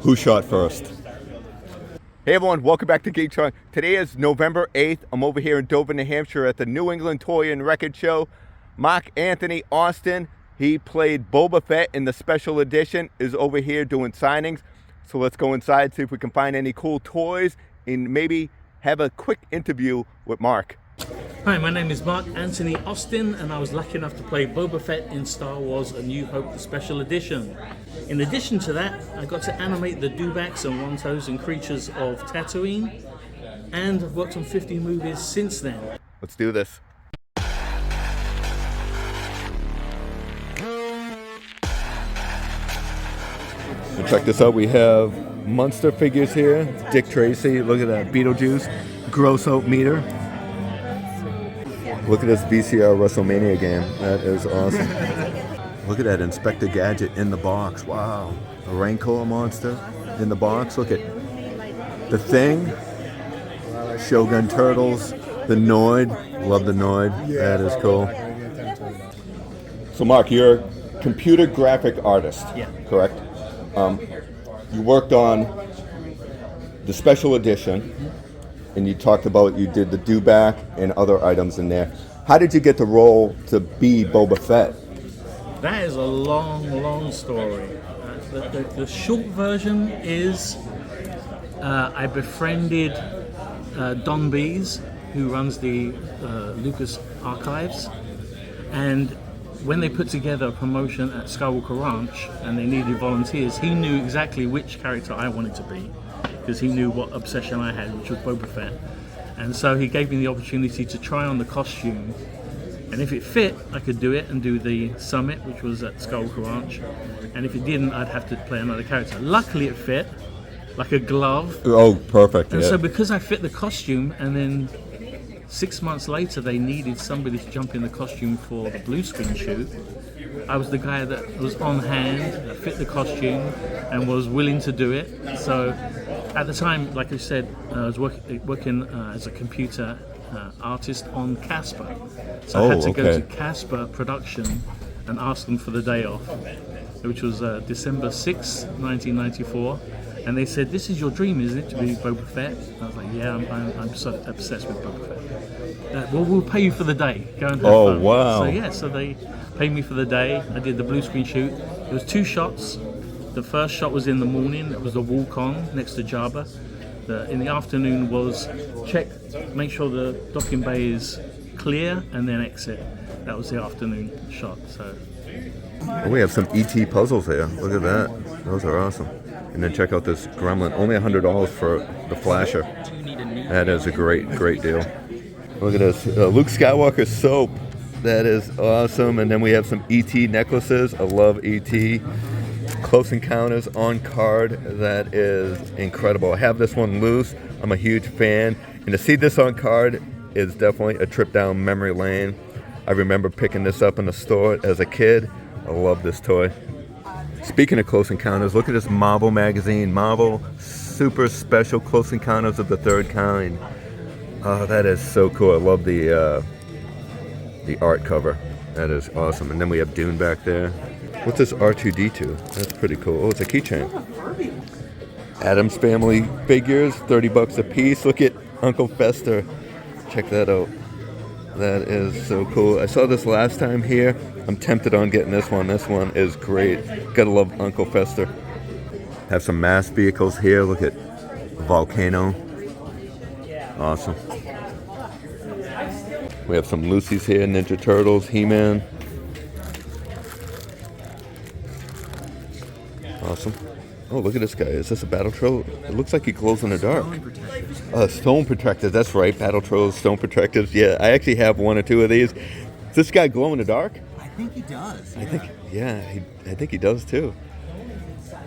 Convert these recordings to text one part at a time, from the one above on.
Who shot first? Hey everyone, welcome back to Geektron. Today is November 8th. I'm over here in Dover, New Hampshire at the New England Toy and Record Show. Mark Anthony Austin, he played Boba Fett in the special edition, is over here doing signings. So let's go inside, see if we can find any cool toys and maybe have a quick interview with Mark. Hi, my name is Mark Anthony Austin, and I was lucky enough to play Boba Fett in Star Wars A New Hope, the special edition. In addition to that, I got to animate the dewbacks and wontos and creatures of Tatooine, and I've worked on 50 movies since then. Let's do this. So check this out, we have Munster figures here. Dick Tracy, look at that, Beetlejuice, gross out meter. Look at this VCR WrestleMania game. That is awesome. Look at that Inspector Gadget in the box. Wow. A Rancor monster in the box. Look at the Thing. Shogun Turtles. The Noid. Love the Noid. That is cool. So Mark, you're a computer graphic artist. Yeah. Correct? You worked on the special edition. And you talked about you did the dewback and other items in there. How did you get the role to be Boba Fett? That is a long story. The short version is I befriended Don Bees, who runs the Lucas Archives, and when they put together a promotion at Skywalker Ranch and they needed volunteers, he knew exactly which character I wanted to be, because he knew what obsession I had, which was Boba Fett. And so he gave me the opportunity to try on the costume, and if it fit, I could do it and do the summit, which was at Skywalker Ranch, and if it didn't, I'd have to play another character. Luckily it fit, like a glove. Oh, perfect. And yeah. so because I fit the costume, and then 6 months later they needed somebody to jump in the costume for the blue screen shoot, I was the guy that was on hand, that fit the costume, and was willing to do it. So at the time, like I said, I was working as a computer artist on Casper. So I had to go to Casper production and ask them for the day off, which was December 6th, 1994. And they said, "This is your dream, isn't it, to be Boba Fett?" And I was like, "Yeah, I'm so obsessed with Boba Fett." Well, we'll pay you for the day. Go and have fun. Oh, wow. So yeah, so they paid me for the day. I did the blue screen shoot. It was 2 shots. The first shot was in the morning. It was the walk-on next to Jabba. In the afternoon was make sure the docking bay is clear, and then exit. That was the afternoon shot. So We have some ET puzzles here. Look at that. Those are awesome. And then check out this Gremlin. Only $100 for the flasher. That is a great deal. Look at this. Luke Skywalker soap. That is awesome. And then we have some ET necklaces. I love ET. Close Encounters on card. That is incredible. I have this one loose. I'm a huge fan. And to see this on card is definitely a trip down memory lane. I remember picking this up in the store as a kid. I love this toy. Speaking of Close Encounters, look at this Marvel magazine. Marvel Super Special Close Encounters of the Third Kind. Oh, that is so cool. I love the art cover. That is awesome. And then we have Dune back there. What's this R2-D2? That's pretty cool. Oh, it's a keychain. Addams Family figures, $30 a piece. Look at Uncle Fester. Check that out. That is so cool. I saw this last time here. I'm tempted on getting this one. This one is great. Gotta love Uncle Fester. Have some mass vehicles here. Look at Volcano. Awesome. We have some Lucy's here. Ninja Turtles, He-Man. Awesome. Oh, look at this guy. Is this a Battle Troll? It looks like he glows in the dark. Stone protectors. That's right. Battle Trolls, stone protectors. Yeah, I actually have 1 or 2 of these. Does this guy glow in the dark? I think he does. I think he does too.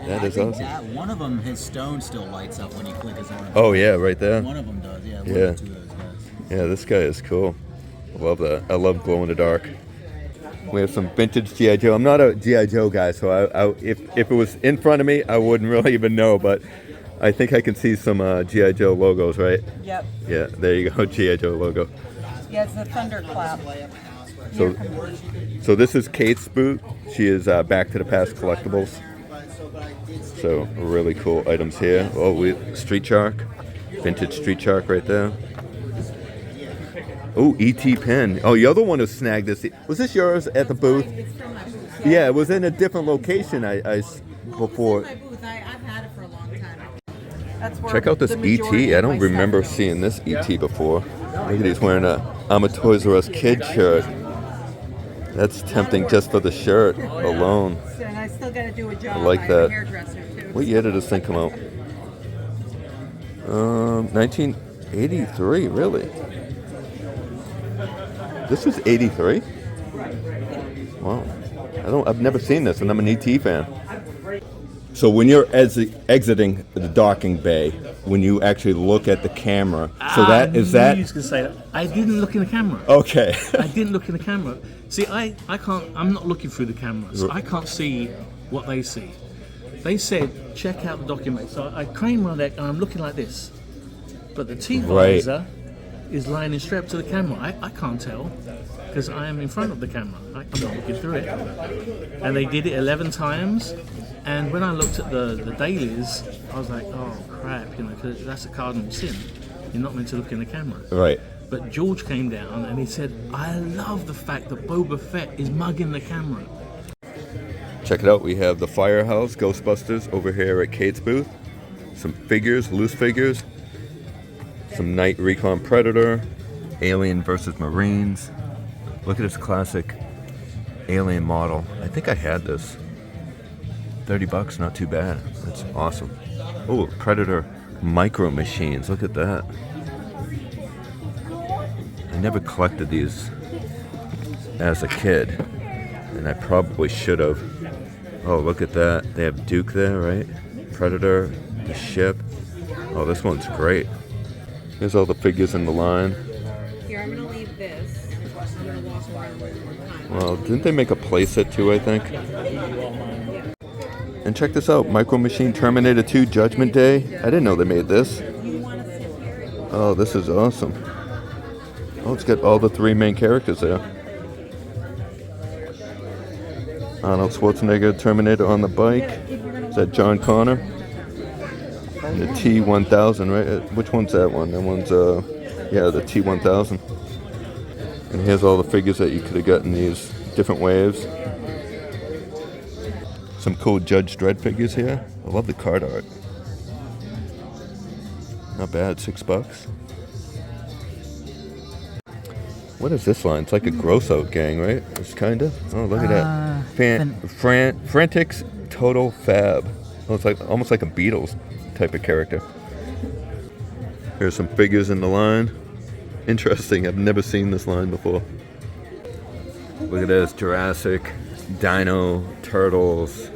That is awesome. One of them, his stone still lights up when you click his arm. Oh yeah, right there. One of them does. Yeah. One Yeah. or 2 of those guys. Yeah, this guy is cool. I love that. I love glow in the dark. We have some vintage G.I. Joe. I'm not a G.I. Joe guy, so if it was in front of me, I wouldn't really even know, but I think I can see some G.I. Joe logos, right? Yep. Yeah, there you go, G.I. Joe logo. Yeah, it's the thunderclap. So this is Kate's boot. She is Back to the Past Collectibles. So really cool items here. Oh, Street Shark, vintage Street Shark right there. Oh, E.T. pen. Oh, the other one who snagged this. Was this yours at the booth? Yeah, it was in a different location. Before. My booth. I've had it for a long time. That's where Check out this the majority E.T. I of don't my stuff remember goes. seeing this E.T. before. Look at he's wearing I'm a Toys R Us kid shirt. That's tempting just for the shirt alone. And I still got to do a job. I like I'm that. a hairdresser too. What year did this thing come out? 1983, really? This was 83? Wow. I've never seen this, and I'm an ET fan. So when you're exiting the docking bay, when you actually look at the camera, so that is that. You was gonna say that. I didn't look in the camera. Okay. I didn't look in the camera. See, I can't. I'm not looking through the camera, so I can't see what they see. They said check out the document, so I crane around that and I'm looking like this, but the T-visor is lying in straight up to the camera. I can't tell because I am in front of the camera. I'm not looking through it. And they did it 11 times. And when I looked at the dailies, I was like, oh crap, because that's a cardinal sin. You're not meant to look in the camera. Right. But George came down and he said, I love the fact that Boba Fett is mugging the camera. Check it out. We have the Firehouse Ghostbusters over here at Kate's booth. Some figures, loose figures. Some Night Recon Predator. Alien versus Marines. Look at this classic Alien model. I think I had this. $30, not too bad. That's awesome. Oh, Predator Micro Machines. Look at that. I never collected these as a kid, and I probably should have. Oh, look at that. They have Duke there, right? Predator, the ship. Oh, this one's great. Here's all the figures in the line. Here, I'm going to leave this. I'm going to walk around one more time. Well, didn't they make a playset too, I think? And check this out, Micro Machine Terminator 2 Judgment Day. I didn't know they made this. Oh, this is awesome. Oh, it's got all the 3 main characters there. Arnold Schwarzenegger, Terminator on the bike. Is that John Connor? And the T-1000, right? Which one's that one? That one's, yeah, the T-1000. And here's all the figures that you could have gotten these different waves. Some cool Judge Dredd figures here. I love the card art. Not bad, $6. What is this line? It's like a gross out gang, right? It's kind of. Oh, look at that. Frantics Total Fab. Oh, it's like almost like a Beatles type of character. Here's some figures in the line. Interesting. I've never seen this line before. Look at this. Jurassic, Dino, Turtles.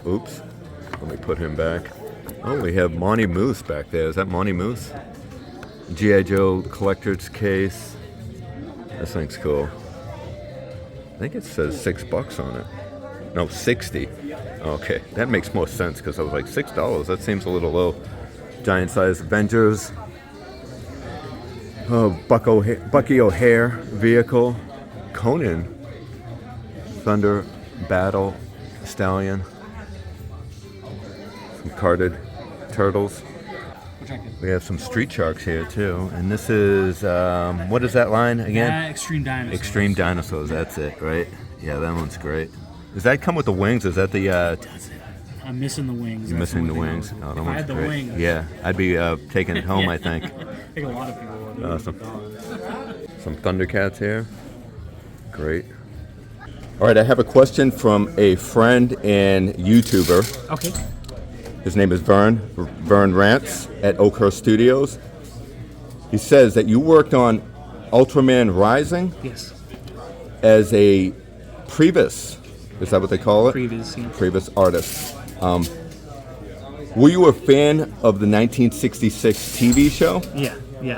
Oops. Let me put him back. Oh, we have Monty Moose back there. Is that Monty Moose? G.I. Joe collector's case. This thing's cool. I think it says $6 on it. No, 60. Okay, that makes more sense because I was like $6. That seems a little low. Giant size Avengers. Oh, Bucky O'Hare vehicle. Conan. Thunder Battle Stallion. Some carded turtles. We have some Street Sharks here too, and this is what is that line again? Extreme Dinosaurs. Extreme Dinosaurs. That's it, right? Yeah, that one's great. Does that come with the wings? Is that the? I'm missing the wings. You're missing the wings. Oh, that If I one's had the great. wings. Yeah, I'd be taking it home. I think. I think a lot of people would. Awesome. Some Thundercats here. Great. All right, I have a question from a friend and YouTuber. Okay. His name is Vern Rants at Oakhurst Studios. He says that you worked on Ultraman Rising Yes. as a previs. Is that what they call it? Previous. Yeah. Previs artist. Were you a fan of the 1966 TV show? Yeah.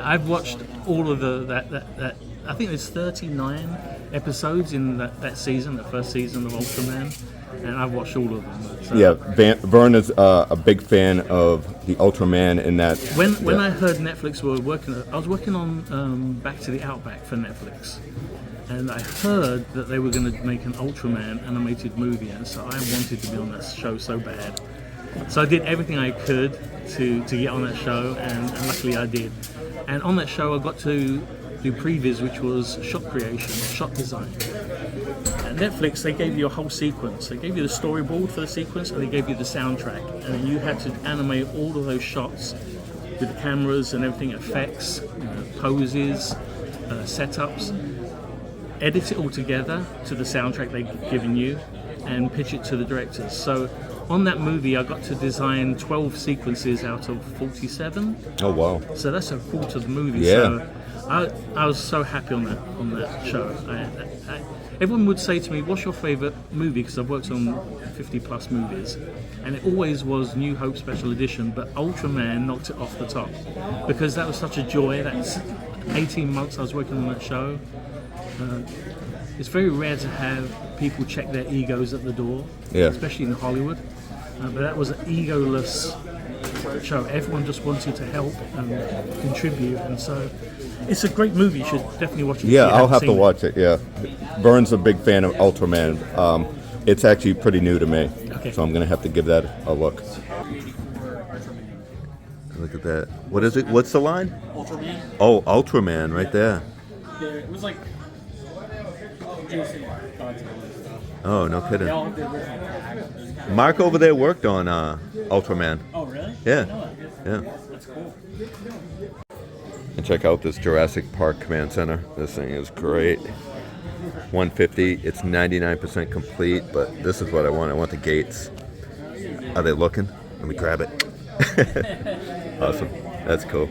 I've watched all of that. I think there's 39 episodes in that season, the first season of Ultraman, and I've watched all of them. So Yeah, Vern is a big fan of the Ultraman and that. When I heard Netflix were working, I was working on Back to the Outback for Netflix, and I heard that they were going to make an Ultraman animated movie, and so I wanted to be on that show so bad. So I did everything I could to get on that show, and luckily I did. And on that show I got to do previs, which was shot creation, shot design. At Netflix, they gave you a whole sequence. They gave you the storyboard for the sequence, and they gave you the soundtrack, and you had to animate all of those shots with the cameras and everything, effects, poses, setups, edit it all together to the soundtrack they've given you, and pitch it to the directors. So on that movie, I got to design 12 sequences out of 47. Oh wow! So that's a quarter of the movie. Yeah. So I was so happy on that show. Everyone would say to me, "What's your favorite movie?" Because I've worked on 50 plus movies, and it always was New Hope Special Edition. But Ultraman knocked it off the top because that was such a joy. That's 18 months I was working on that show. It's very rare to have people check their egos at the door, especially in Hollywood. But that was an egoless show. Everyone just wanted to help and contribute, and so it's a great movie. You should definitely watch it. Yeah, I'll have to watch it. Yeah, Vern's a big fan of Ultraman. It's actually pretty new to me, so I'm gonna have to give that a look. Look at that. What is it? What's the line? Ultraman. Oh, Ultraman, right there. It was like juicy. Oh, no kidding. They all did original. Mark over there worked on Ultraman. Oh, really? Yeah. Yeah. Yeah. That's cool. And check out this Jurassic Park Command Center. This thing is great. 150. It's 99% complete, but this is what I want. I want the gates. Are they looking? Let me grab it. Awesome. That's cool.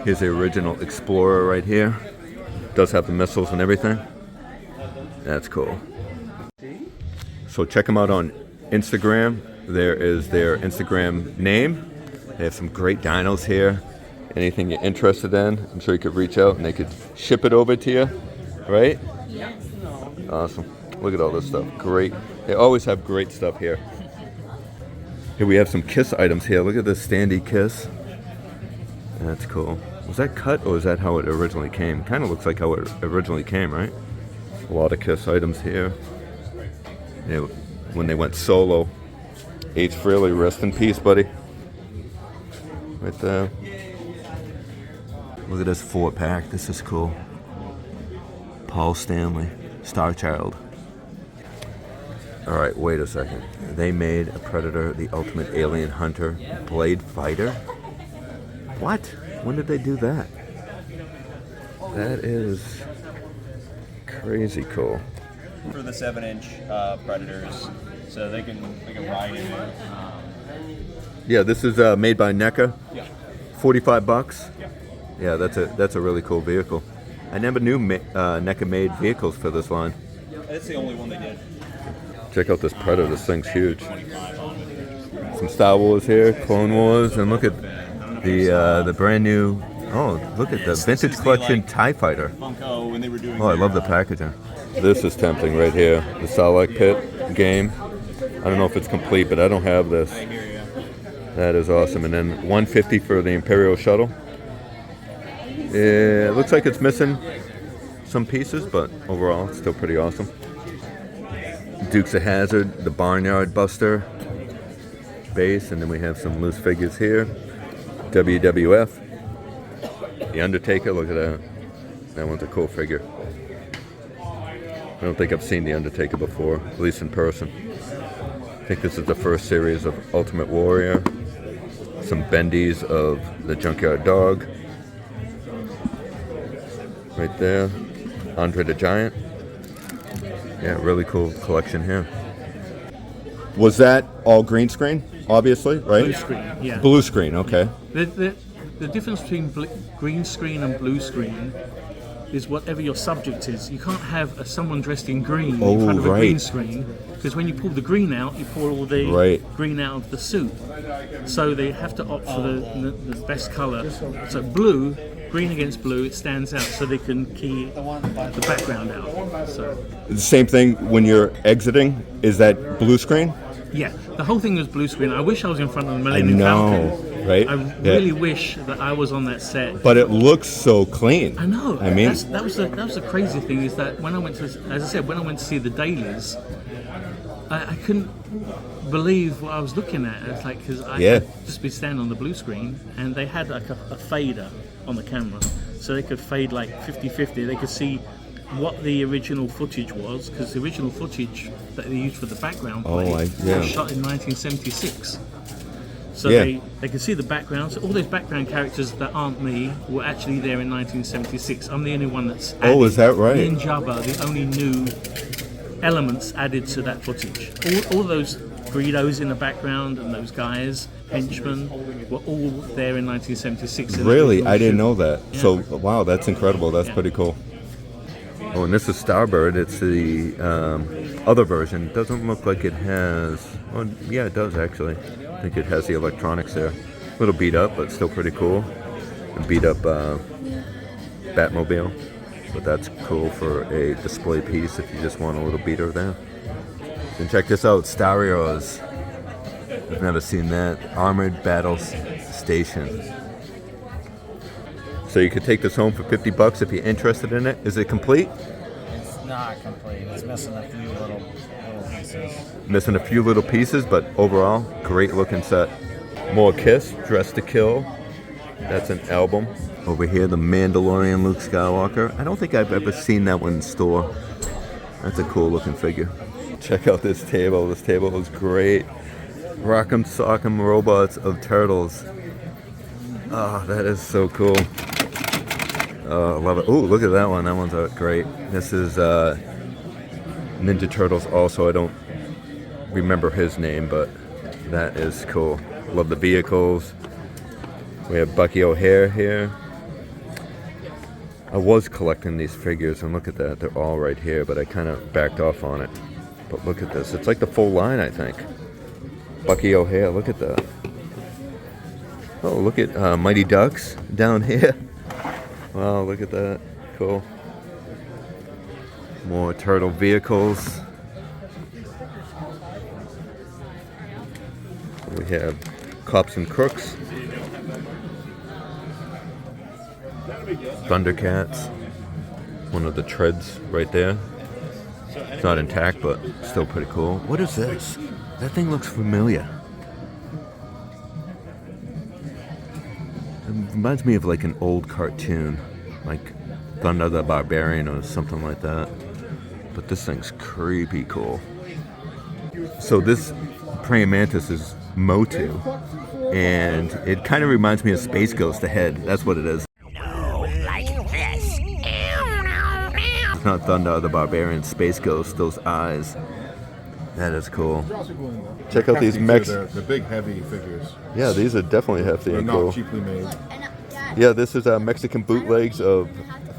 Here's the original Explorer right here. Does have the missiles and everything. That's cool. So check them out on Instagram. There is their Instagram name. They have some great dinos here. Anything you're interested in, I'm sure you could reach out and they could ship it over to you, right? Awesome. Look at all this stuff. Great. They always have great stuff here. Here we have some Kiss items here. Look at this Standy Kiss. That's cool. Was that cut or is that how it originally came? Kind of looks like how it originally came, right? A lot of Kiss items here. When they went solo, Ace Frehley, rest in peace, buddy. Right there. Look at this 4-pack. This is cool. Paul Stanley, Star Child. All right, wait a second. They made a Predator, the Ultimate Alien Hunter, Blade Fighter. What? When did they do that? That is crazy cool. For the 7-inch Predators, so they can ride in it. Yeah, this is made by NECA. Yeah. $45. Yeah. Yeah, that's a really cool vehicle. I never knew NECA made vehicles for this line. That's the only one they did. Check out this Predator. This thing's huge. Some Star Wars here, Clone Wars, and look at the brand new. Oh, look at the vintage collection TIE Fighter. Funko when they were doing. Oh, I love the packaging. This is tempting right here. The Sarlacc Pit game. I don't know if it's complete, but I don't have this. That is awesome. And then 150 for the Imperial Shuttle. It looks like it's missing some pieces, but overall it's still pretty awesome. Dukes of Hazzard, the Barnyard Buster base, and then we have some loose figures here. WWF, the Undertaker. Look at that. That one's a cool figure. I don't think I've seen the Undertaker before, at least in person. I think this is the first series of Ultimate Warrior. Some bendies of the Junkyard Dog. Right there. Andre the Giant. Yeah, really cool collection here. Was that all green screen, obviously, right? Blue screen, yeah. Blue screen, okay. The difference between green screen and blue screen is whatever your subject is. You can't have someone dressed in green in front of a green screen, because when you pull the green out, you pull all the green out of the suit. So they have to opt for the best color. So blue, green against blue, it stands out, so they can key the background out. So The same thing when you're exiting, is that blue screen? yeah, the whole thing was blue screen. I wish I was in front of the Millennium Falcon. Right? I Yeah. really wish that I was on that set. But it looks so clean. I know. I mean, that was the crazy thing is that when I went to, as I said, when I went to see the dailies, I couldn't believe what I was looking at. It's like because I'd just be standing on the blue screen, and they had like a fader on the camera, so they could fade like 50-50. They could see what the original footage was, because the original footage that they used for the background play was shot in 1976. So they could see the backgrounds. All those background characters that aren't me were actually there in 1976. I'm the only one that's added. Oh, is that right? Me and Jabba, the only new elements added to that footage. All those Greedos in the background and those guys, henchmen, were all there in 1976. Really? I didn't know that. Yeah. So, wow, that's incredible. That's pretty cool. Oh, and this is Starbird. It's the other version. It doesn't look like it has... Oh, yeah, it does, actually. I think it has the electronics there. A little beat up, but still pretty cool. A beat up Batmobile. But that's cool for a display piece if you just want a little beater there. And check this out, Starios. I've never seen that. Armored Battles Station. So you could take this home for $50 if you're interested in it. Is it complete? It's not complete. It's missing a few little pieces. Missing a few little pieces, but overall, great looking set. More Kiss, Dress to Kill. That's an album. Over here, the Mandalorian Luke Skywalker. I don't think I've ever seen that one in store. That's a cool looking figure. Check out this table. This table is great. Rock'em Sock'em Robots of Turtles. Oh, that is so cool. Oh, I love it. Oh, look at that one. That one's great. This is Ninja Turtles also. I don't remember his name, but that is cool. Love the vehicles. We have Bucky O'Hare here. I was collecting these figures, and look at that. They're all right here, but I kind of backed off on it. But look at this. It's like the full line, I think. Bucky O'Hare, look at that. Oh, look at Mighty Ducks down here. Wow, look at that. Cool. More turtle vehicles. We have Cops and Crooks. Thundercats. One of the treads right there. It's not intact, but still pretty cool. What is this? That thing looks familiar. It reminds me of like an old cartoon, like Thunder the Barbarian or something like that. But this thing's creepy cool. So this praying mantis is Motu, and it kind of reminds me of Space Ghost, the head. That's what it is. It's not Thunder the Barbarian, Space Ghost, those eyes. That is cool. Check out these mechs. The big heavy figures. Yeah, these are definitely hefty They're and not cool. cheaply made. Yeah, this is Mexican bootlegs of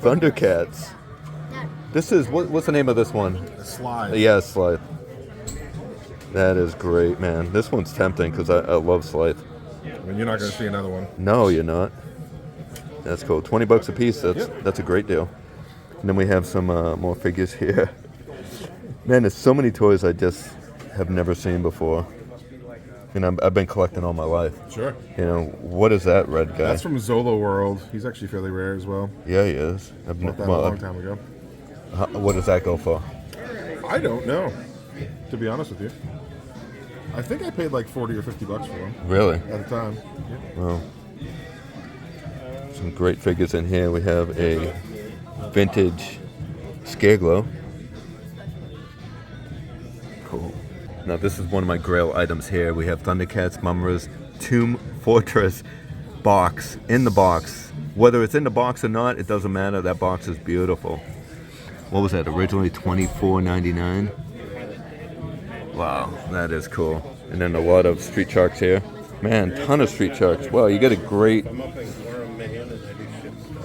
Thundercats. This is, what's the name of this one? Slide. Yeah, Scythe. That is great, man. This one's tempting because I love Scythe. I mean, you're not going to see another one. No, you're not. That's cool. $20 a piece. That's a great deal. And then we have some more figures here. Man, there's so many toys I just have never seen before. And I've been collecting all my life. Sure. You know, what is that red guy? That's from Zolo World. He's actually fairly rare as well. Yeah, he is. Bought that a long time ago. What does that go for? I don't know, to be honest with you. I think I paid like $40 or $50 for him Really? at the time. Yeah. Well, some great figures in here. We have a vintage Scareglow. Cool. Now this is one of my grail items here. We have Thundercats, Mumras, Tomb Fortress box. In the box. Whether it's in the box or not, it doesn't matter. That box is beautiful. What was that? Originally $24.99. Wow, that is cool. And then a lot of Street Sharks here. Man, ton of Street Sharks. Wow, you get a great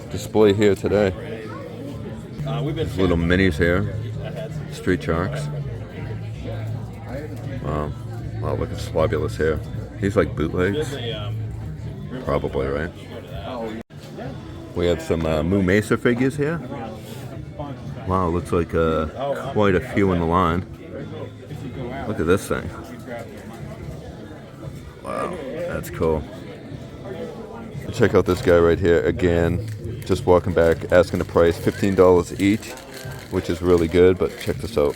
display here today. Little minis here. Street Sharks. Wow. Wow, look at Slobulus here. He's like bootlegs. Probably, right? We have some Moo Mesa figures here. Wow, looks like quite a few in the line. Look at this thing. Wow, that's cool. Check out this guy right here again. Just walking back, asking the price, $15 each, which is really good. But check this out.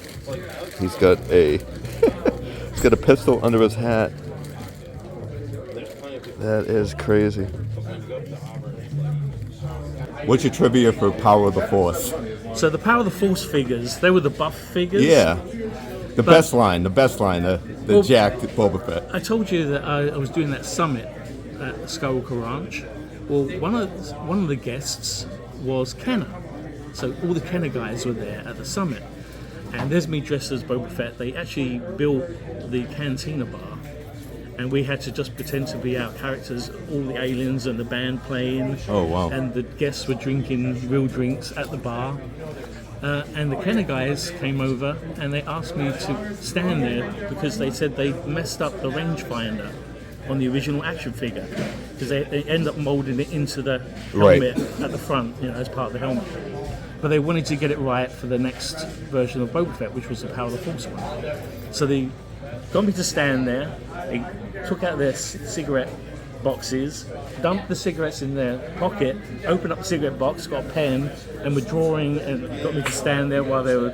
He's got a he's got a pistol under his hat. That is crazy. What's your trivia for Power of the Force? So the Power of the Force figures, they were the buff figures. Yeah, the best line, the Well, jacked Boba Fett. I told you that I was doing that summit at Skywalker Ranch. Well, one of the guests was Kenner. So all the Kenner guys were there at the summit. And there's me dressed as Boba Fett. They actually built the cantina bar. And we had to just pretend to be our characters, all the aliens and the band playing. Oh, wow. And the guests were drinking real drinks at the bar. And the Kenner guys came over and they asked me to stand there because they said they messed up the rangefinder on the original action figure because they end up molding it into the helmet at the front, as part of the helmet. But they wanted to get it right for the next version of Boba Fett, which was the Power of the Force one. So they got me to stand there. They took out their cigarette boxes, dumped the cigarettes in their pocket, opened up the cigarette box, got a pen, and were drawing and got me to stand there while they were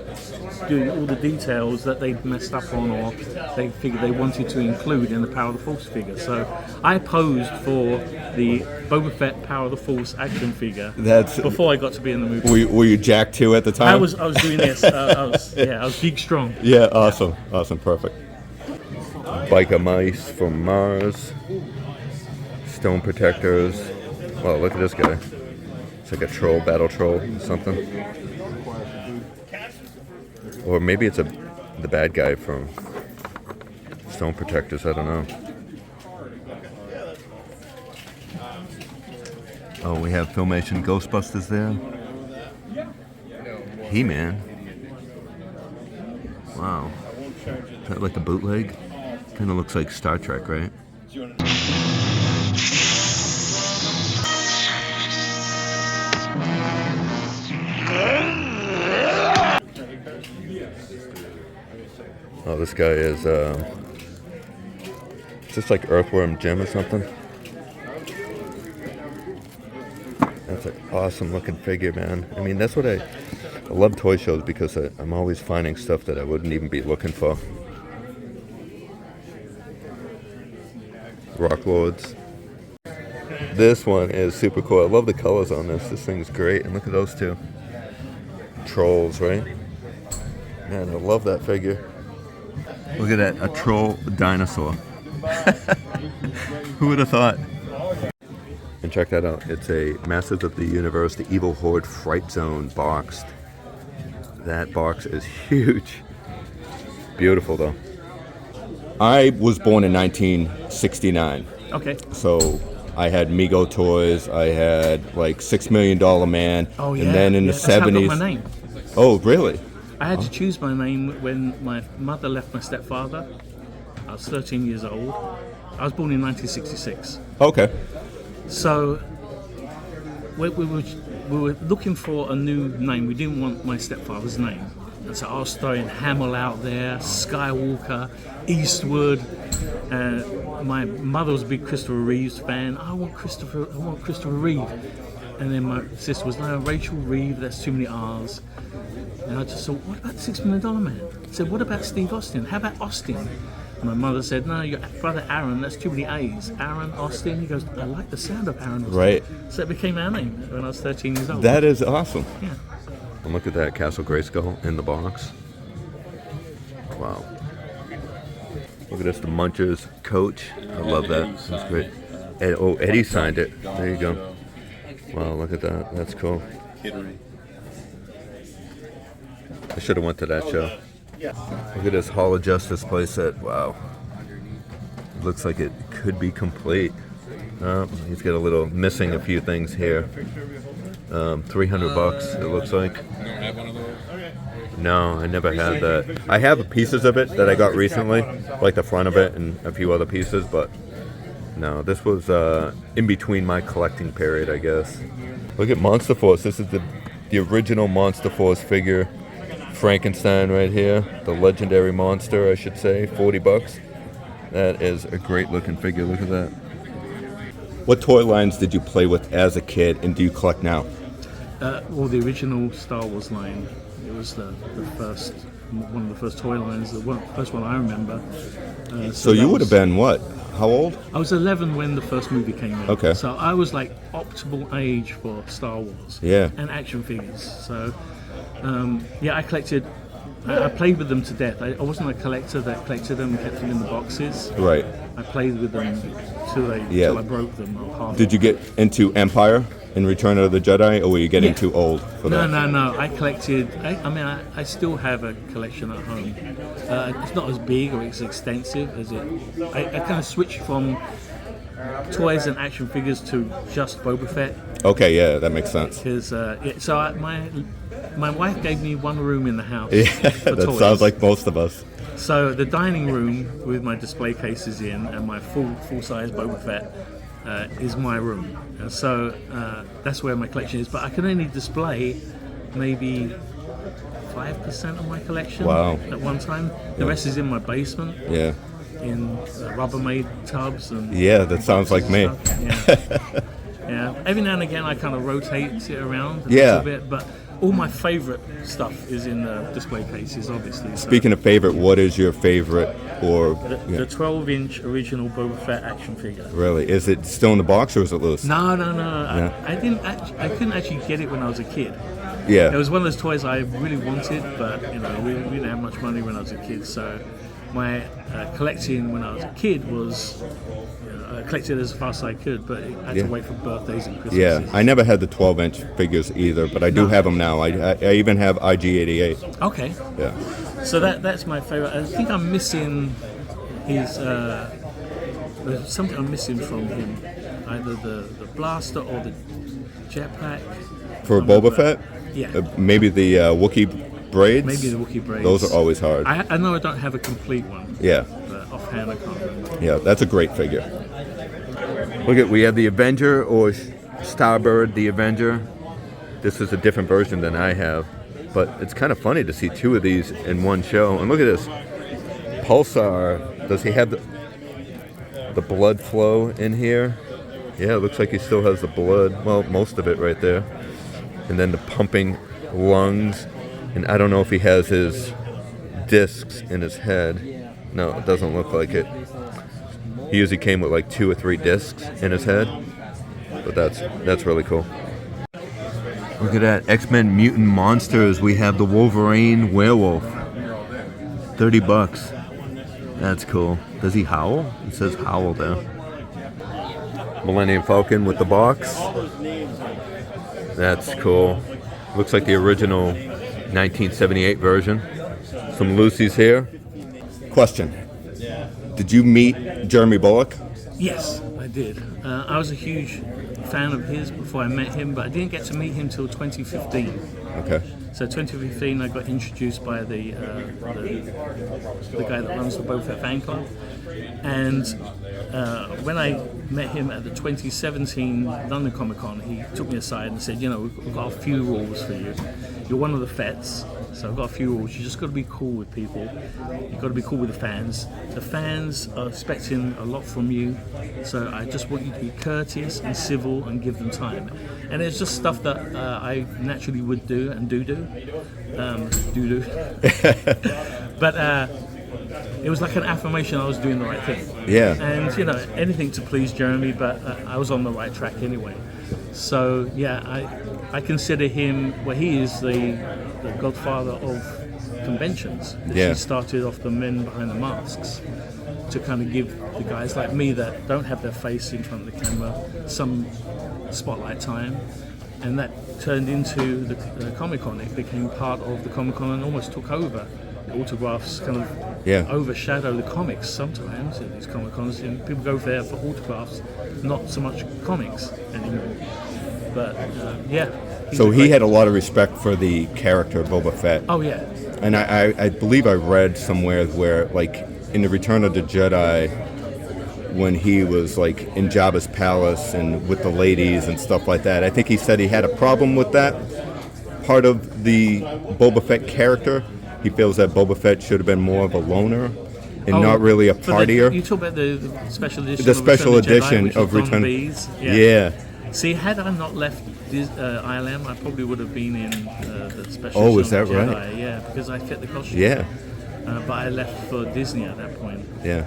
doing all the details that they'd messed up on or they figured they wanted to include in the Power of the Force figure. So I posed for the Boba Fett Power of the Force action figure before I got to be in the movie. Were you Jack too at the time? I was doing this. I was big strong. Yeah, awesome, perfect. Biker mice from Mars. Stone protectors. Wow, look at this guy. It's like a troll, battle troll, something. Or maybe it's the bad guy from Stone Protectors, I don't know. Oh, we have Filmation Ghostbusters there. He-Man. Wow. Is that like a bootleg? Kind of looks like Star Trek, right? Oh, this guy is just like Earthworm Jim or something. That's an awesome looking figure, man. I mean, that's what I love toy shows because I'm always finding stuff that I wouldn't even be looking for. Rock Lords. This one is super cool. I love the colors on this. This thing's great. And look at those two. Trolls, right? Man, I love that figure. Look at that, a troll dinosaur. Who would have thought? And check that out. It's a Masters of the Universe, the Evil Horde Fright Zone boxed. That box is huge. Beautiful, though. I was born in 1969. Okay. So I had Mego toys. I had like $6 Million Man. Oh, yeah. And then in the 70s. That's how I got my name. Oh, really? I had to choose my name when my mother left my stepfather. I was 13 years old. I was born in 1966. Okay. So we were looking for a new name. We didn't want my stepfather's name. And so I was throwing Hamill out there, Skywalker, Eastwood. My mother was a big Christopher Reeves fan. I want Christopher Reeve. And then my sister was, no, Rachel Reeve, that's too many R's. And I just thought, what about the $6 Million Man? I said, what about Steve Austin? How about Austin? And my mother said, no, your brother Aaron, that's too many A's. Aaron Austin. He goes, I like the sound of Aaron Austin. Right. So it became our name when I was 13 years old. That is awesome. Yeah. And look at that Castle Grayskull in the box. Wow. Look at this, the Munchers coach. I love that. That's great. Eddie signed it. There you go. Wow, look at that. That's cool. I should have went to that show. Look at this Hall of Justice playset. Wow. It looks like it could be complete. He's got a little missing a few things here. $300 it looks like. No, I never had that. I have pieces of it that I got recently, like the front of it and a few other pieces, but no, this was in between my collecting period, I guess. Look at Monster Force. This is the original Monster Force figure. Frankenstein right here. The legendary monster, I should say. $40. That is a great looking figure. Look at that. What toy lines did you play with as a kid, and do you collect now? Well, the original Star Wars line. It was the first, one of the first toy lines, first one I remember. So you would have been what? How old? I was 11 when the first movie came out. Okay. So I was like optimal age for Star Wars. Yeah. And action figures. So, I collected. I played with them to death. I wasn't a collector that collected them and kept them in the boxes. Right. I played with them till I broke them. Or half. Did you get into Empire and Return of the Jedi, or were you getting too old for that? No. I collected. I still have a collection at home. It's not as big or as extensive as it. I kind of switched from toys and action figures to just Boba Fett. Okay, yeah, that makes sense. Because my wife gave me one room in the house. Yeah, for that toys. sounds like most of us. So the dining room with my display cases in and my full size Boba Fett is my room, and so that's where my collection is. But I can only display maybe 5% of my collection at one time. The rest is in my basement. Yeah. In Rubbermaid tubs and that sounds like me. Yeah. Every now and again I kind of rotate it around a Yeah. little bit, but all my favorite stuff is in the display cases, obviously. So Speaking of favorite, what is your favorite? Or the 12-inch original Boba Fett action figure. Really, is it still in the box or is it loose? No. Yeah. I couldn't actually get it when I was a kid. Yeah. It was one of those toys I really wanted, but we didn't have much money when I was a kid. So my collecting when I was a kid was I collected as fast as I could, but I had to wait for birthdays and Christmases. Yeah, I never had the 12-inch figures either, but I do have them now. I even have IG-88. Okay. Yeah. So that's my favorite. I think I'm missing his. There's something I'm missing from him, either the blaster or the jetpack. For Boba Fett? Yeah. Maybe the Wookiee braids? Maybe the Wookiee braids. Those are always hard. I know I don't have a complete one. Yeah. But offhand, I can't remember. Yeah, that's a great figure. We have the Avenger, or Starbird the Avenger. This is a different version than I have, but it's kind of funny to see two of these in one show. And look at this. Pulsar, does he have the blood flow in here? Yeah, it looks like he still has the blood. Well, most of it right there. And then the pumping lungs. And I don't know if he has his discs in his head. No, it doesn't look like it. He usually came with like 2 or 3 discs in his head. But that's really cool. Look at that. X-Men Mutant Monsters. We have the Wolverine Werewolf. $30. That's cool. Does he howl? It says howl there. Millennium Falcon with the box. That's cool. Looks like the original 1978 version. Some Lucy's here. Question. Did you meet Jeremy Bulloch? Yes, I did. I was a huge fan of his before I met him, but I didn't get to meet him till 2015. Okay. So 2015, I got introduced by the guy that runs the Boba Fett fan club, and when I met him at the 2017 London Comic Con, he took me aside and said, we've got a few rules for you. You're one of the Fets, so I've got a few rules. You just got to be cool with people. You've got to be cool with the fans. The fans are expecting a lot from you, so I just want you to be courteous and civil and give them time. And it's just stuff that I naturally would do and do. But it was like an affirmation I was doing the right thing. Yeah. And anything to please Jeremy, but I was on the right track anyway. So I consider him. Well, he is the godfather of conventions. Yeah. He started off the men behind the masks to kind of give the guys like me that don't have their face in front of the camera some spotlight time, and that turned into the Comic-Con. It became part of the Comic-Con and almost took over. The autographs kind of overshadow the comics sometimes at these Comic-Cons, and people go there for autographs, not so much comics anymore. But So he had a lot of respect for the character of Boba Fett. Oh yeah. And I believe I read somewhere where, like, in the Return of the Jedi, when he was like in Jabba's palace and with the ladies and stuff like that, I think he said he had a problem with that part of the Boba Fett character. He feels that Boba Fett should have been more of a loner. and not really a for partier. You talk about the special edition. The of special Return of the Jedi, edition which of was Don Return. B's. Yeah. See, had I not left ILM, I probably would have been in the special Oh, edition is that of the Jedi. right? Yeah, because I fit the costume. Yeah. But I left for Disney at that point. Yeah.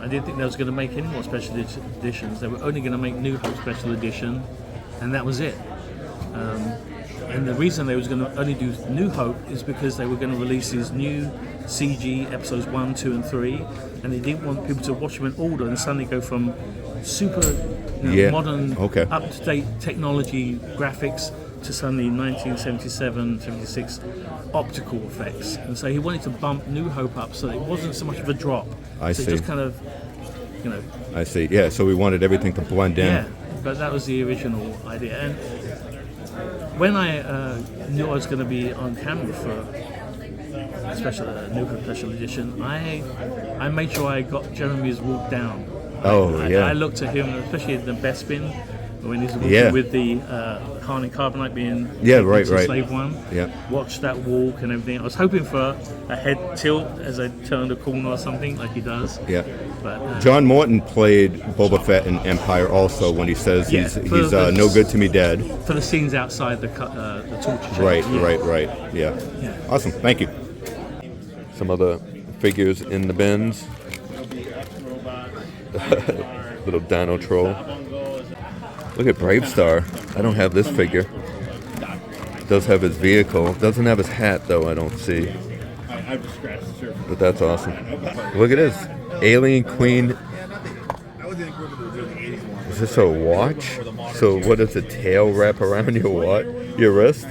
I didn't think they was going to make any more special editions. They were only going to make New Hope special edition, and that was it. And the reason they was going to only do New Hope is because they were going to release these new CG episodes 1, 2, and 3, and they didn't want people to watch them in order and suddenly go from super modern, up-to-date technology graphics to suddenly 1977, 76 optical effects. And so he wanted to bump New Hope up so that it wasn't so much of a drop. I so see. Just kind of, I see. Yeah, so we wanted everything to blend in. Yeah, but that was the original idea. And when I knew I was going to be on camera for New Hope Special Edition, I made sure I got Jeremy's walk down. I looked at him, especially in the Bespin, when he's walking with the Han and Carbonite being Slave One. Yeah. Watched that walk and everything. I was hoping for a head tilt as I turned a corner or something, like he does. Yeah. But John Morton played Boba Fett in Empire also when he says he's no good to me dead. For the scenes outside the torture chamber. Right. Yeah. Awesome. Thank you. Some other figures in the bins. Little Dino Troll. Look at Bravestar. I don't have this figure. Does have his vehicle. Doesn't have his hat though, I don't see. But that's awesome. Look at this. Alien Queen. Is this a watch? So what does the tail wrap around your wrist?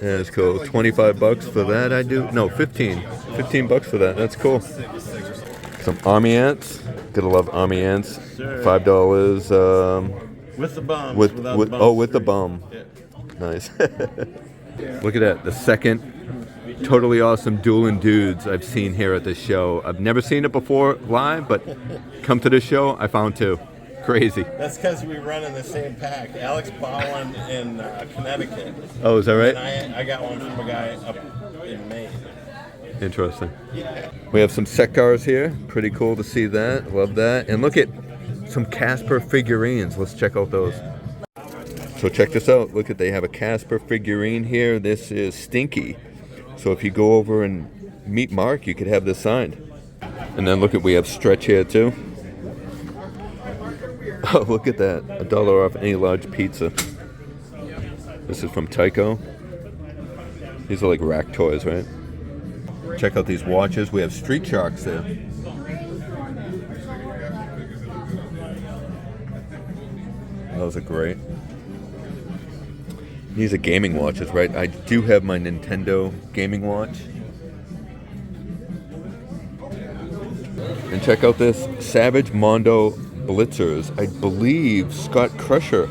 Yeah, that's cool. $25 for that, I do. No, 15. $15 for that. That's cool. Some army ants. Gotta love army ants. $5. With the bum. With the bum. Yeah. Nice. Look at that. The second totally awesome dueling dudes I've seen here at this show. I've never seen it before live, but come to this show, I found two. Crazy. That's because we run in the same pack. Alex bought one in Connecticut. Oh, is that right? And I got one from a guy up in Maine. Interesting. We have some set cars here. Pretty cool to see that. Love that. And look at some Casper figurines. Let's check out those. So check this out. Look at, they have a Casper figurine here. This is Stinky. So if you go over and meet Mark, you could have this signed. And then look at, we have Stretch here too. Oh, look at that. $1 off any large pizza. This is from Tycho. These are like rack toys, right? Check out these watches. We have Street Sharks there. Those are great. These are gaming watches, right? I do have my Nintendo gaming watch. And check out this Savage Mondo Blitzers. I believe Scott Crusher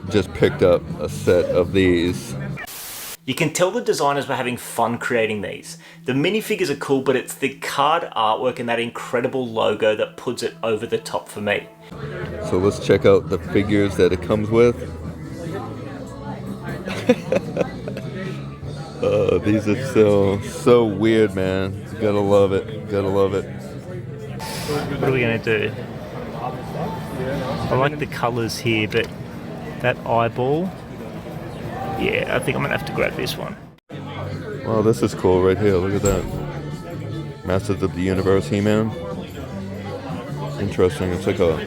just picked up a set of these. You can tell the designers were having fun creating these. The minifigures are cool, but it's the card artwork and that incredible logo that puts it over the top for me. So let's check out the figures that it comes with. These are so weird, man. You gotta love it. Gotta love it. What are we gonna do? I like the colours here, but that eyeball, yeah, I think I'm gonna have to grab this one. Wow, this is cool right here. Look at that. Masters of the Universe He-Man. Interesting. It's like a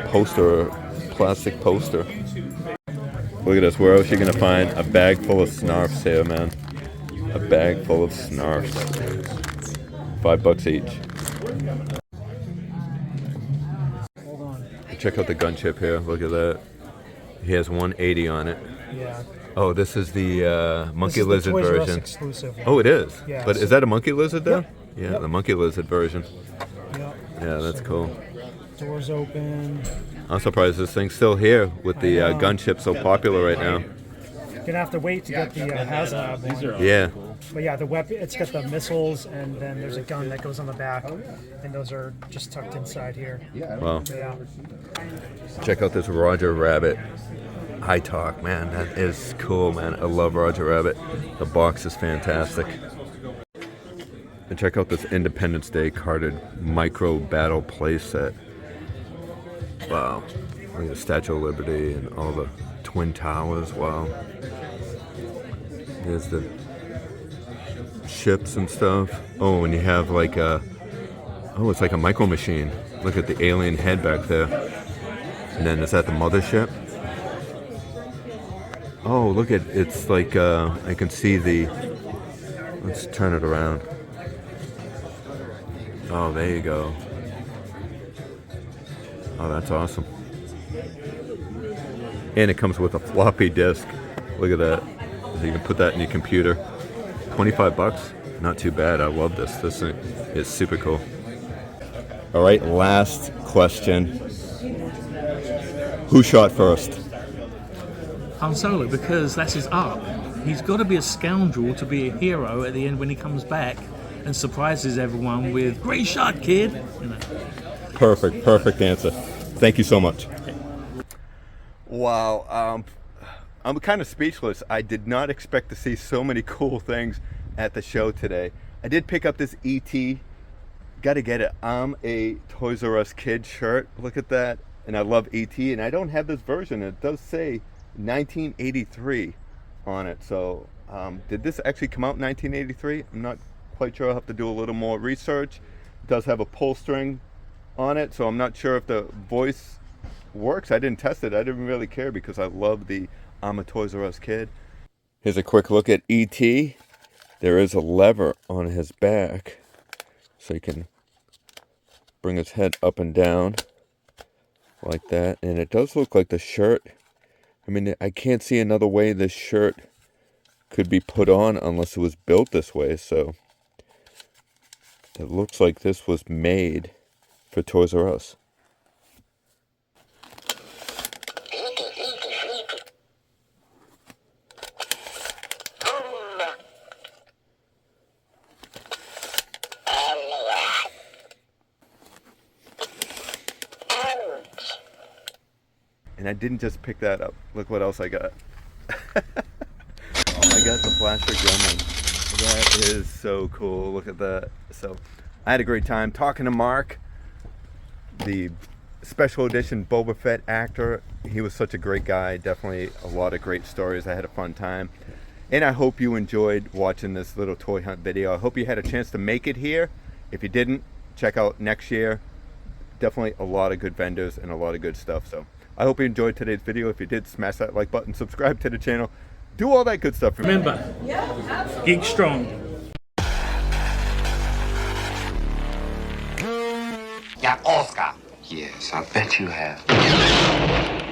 poster, plastic poster. Look at this. Where else are you gonna find a bag full of snarfs here, man? A bag full of snarfs. $5 each. Check out the gunship here. Look at that. He has 180 on it. Yeah. Oh, this is the monkey This is lizard the Toys R Us version. exclusive one. Oh, it is. Yeah. But is that a monkey lizard there? Yep. Yeah, Yep. the monkey lizard version. Yep. Yeah, that's cool. Doors open. I'm surprised this thing's still here with the gunship so popular right now. You're gonna have to wait to get the HasLab one. Yeah. But yeah, the weapon, it's got the missiles, and then there's a gun that goes on the back, and those are just tucked inside here. Wow. Yeah. Check out this Roger Rabbit high talk, man. That is cool, man. I love Roger Rabbit. The box is fantastic. And check out this Independence Day carded micro battle playset. Wow. Look at the Statue of Liberty and all the Twin Towers. Wow. There's the ships and stuff. Oh, and you have like a... Oh, it's like a micro machine. Look at the alien head back there. And then is that the mothership? Oh, look at... It's like... I can see the... Let's turn it around. Oh, there you go. Oh, that's awesome. And it comes with a floppy disk. Look at that. So you can put that in your computer. 25 bucks. Not too bad. I love this. This is super cool. All right, last question. Who shot first? Han Solo, because that's his arc. He's got to be a scoundrel to be a hero at the end when he comes back and surprises everyone with "Great shot, kid." You know. Perfect answer. Thank you so much. Wow, I'm kind of speechless. I did not expect to see so many cool things at the show today. I did pick up this E.T. Gotta get it. I'm a Toys R Us kid shirt. Look at that. And I love E.T. and I don't have this version. It does say 1983 on it. So did this actually come out in 1983? I'm not quite sure. I'll have to do a little more research. It does have a pull string on it, so I'm not sure if the voice works. I didn't test it. I didn't really care because I love the I'm a Toys R Us kid. Here's a quick look at E.T. There is a lever on his back, so you can bring his head up and down like that. And it does look like the shirt. I mean, I can't see another way this shirt could be put on unless it was built this way. So it looks like this was made for Toys R Us. And I didn't just pick that up. Look what else I got. I got the Flasher Gremlin. That is so cool. Look at that. So I had a great time talking to Mark, the special edition Boba Fett actor. He was such a great guy. Definitely a lot of great stories. I had a fun time. And I hope you enjoyed watching this little toy hunt video. I hope you had a chance to make it here. If you didn't, check out next year. Definitely a lot of good vendors and a lot of good stuff. So I hope you enjoyed today's video. If you did, smash that like button, subscribe to the channel, do all that good stuff. Remember, geek strong. Yeah, Oscar. Yes, I bet you have.